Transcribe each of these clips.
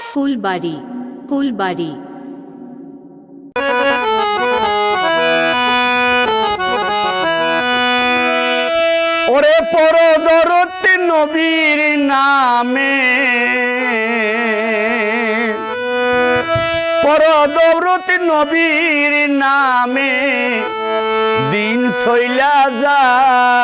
ফুলবাড়ি ফুলবাড়ি ওরে পরদরতি নবীর নামে পরদরতি নবীর নামে দিন সইলা যায়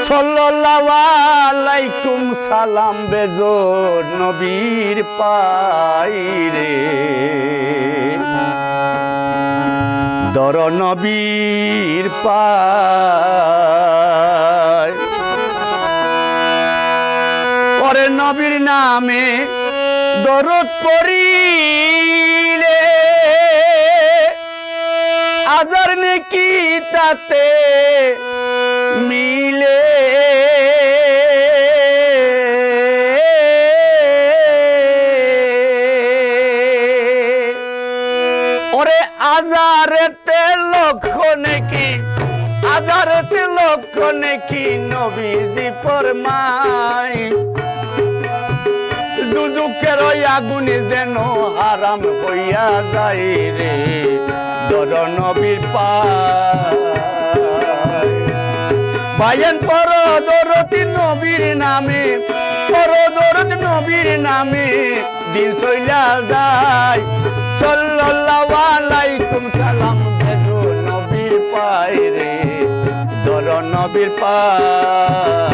সাল্লাল্লাহু আলাইকুম সালাম বেজোর নবীর পাইরে দর নবীর পায় ওরে নবীর নামে দরুদ পড়িলে আজার নেকি তাতে মিলে ওরে আজারেতে লক্ষ নেকি আজারেতে লক্ষ নেকি নবীজি ফরমায় জুজুকের আগুনে যেন হারাম হইয়া যায় রে দর নবীর পায় ভাইয়েন পরদরতি নবীর নামে পরদরতি নবীর নামে দিন সইলা যায় সাল্লাল্লাহু আলাইকুম সালাম বেজো নবীর পায় রে দর নবীর পায়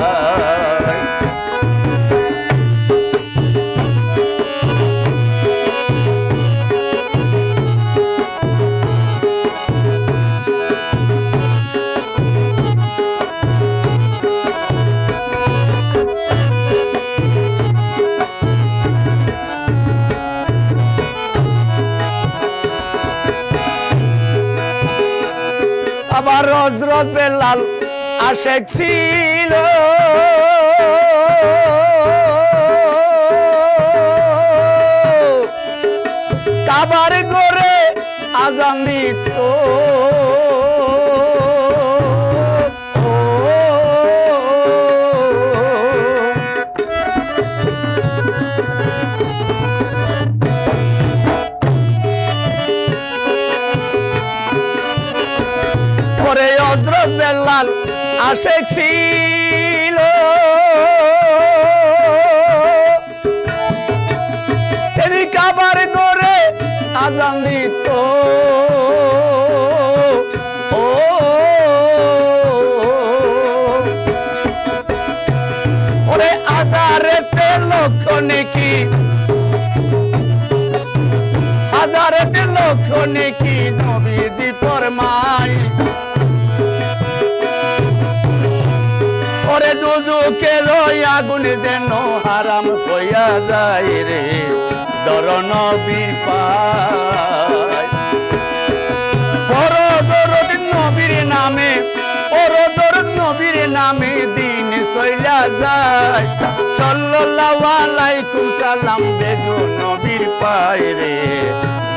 আবার হযরত বেলাল আশেক ছিল কাবার ঘরে আজান দিত হযরত বেলাল আশেক ছিল তিনি কাবার ঘরে আজান দিত ও ওরে আজারেতে লক্ষ নেকি হাজারেতে লক্ষ নেকি নবীজি ফরমায় ওরে দুজুকের আগুনে যেন হারাম হইয়া যায় রে দর নবীর পায় পরদরতি নবীর নামে পরদরতি নবীর নামে দিন সইলা যায় সাল্লাল্লাহু আলাইকুম সালাম বেজো নবীর পায় রে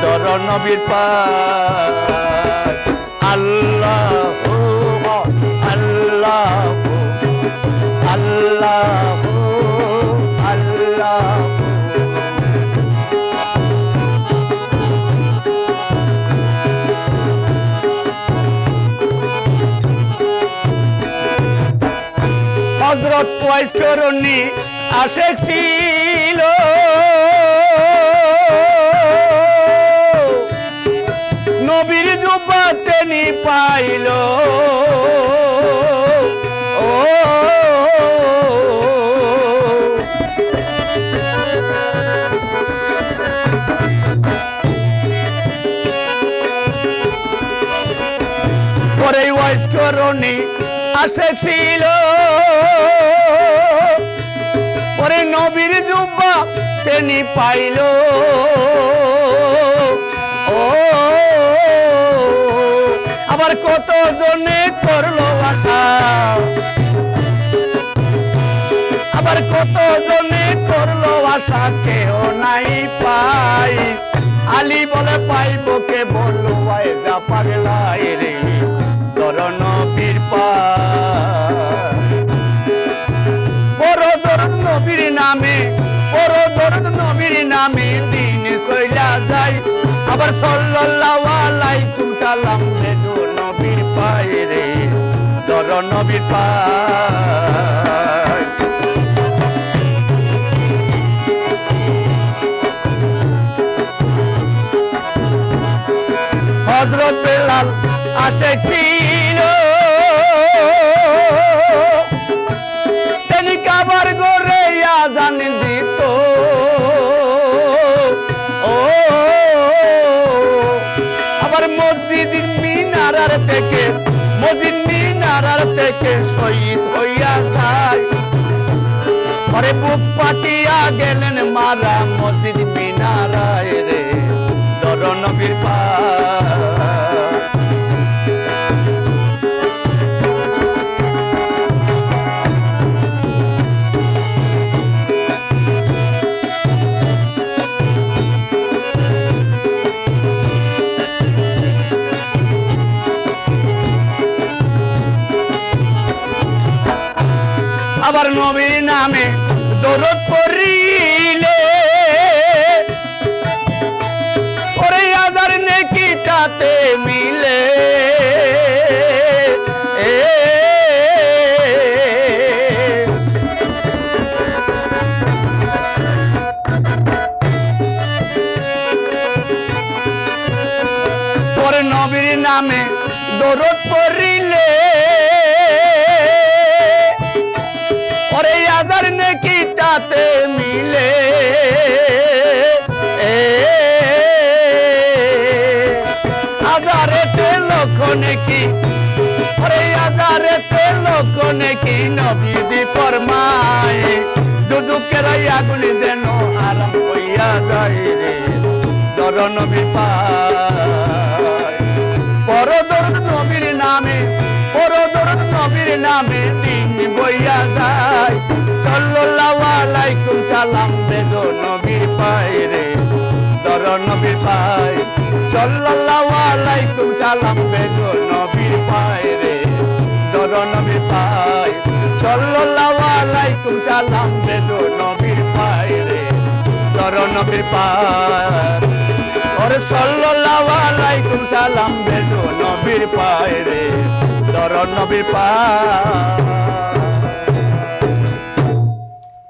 দর নবীর পায় আল্লাহু আল্লাহু আল্লাহু আল্লাহু হযরত ওয়াইস করুণী আশেক ছিল নবীর জুব্বা তিনি পাইল পরে ওয়াইস করুণী আশেক ছিল পরে নবীর জুব্বা তিনি পাইল ও আবার কত জনে করলো আশা আবার কত জনে করলো আশা কেউ নাই পাই আলী বলে পাইব কে বললো যা পাগলাই রে দর নবীর পায় দর নবীর পায় হযরত বেলাল আশিক ছিল তিনি কাবার ঘরে আযান দিত ও আবার মসজিদ মিনার থেকে শহীদ হইয়া যায় পরে বুক পাটিয়া গেলেন মারা মসজিদ মিনারায় রে দর নবীর পায় আবার নবীর নামে দরুদ পড়িলে ওরে হাজার নেকি তাতে মিলে ওরে নবীর নামে দরুদ পড়িলে ওরে হাজার নেকি তাতে মিলে হাজারেতে লক্ষ নেকি ওরে হাজারেতে লক্ষ নেকি নবীজি ফরমায় যুযুকের আগুন যেন আরাম হইয়া যায় রে দর নবীর পায় পরদরদ নবীর নামে দিন বইয়া যায় সাল্লাল্লাহু আলাইকুম সালাম দেদো নবীর পায় রে দর নবীর পায় সাল্লাল্লাহু আলাইকুম সালাম দেদো নবীর পায় রে দর নবীর পায় সাল্লাল্লাহু আলাইকুম সালাম দেদো নবীর পায় রে দর নবীর পায় ওরে সাল্লাল্লাহু আলাইকুম সালাম দেদো নবীর পায় রে দর নবীর পায়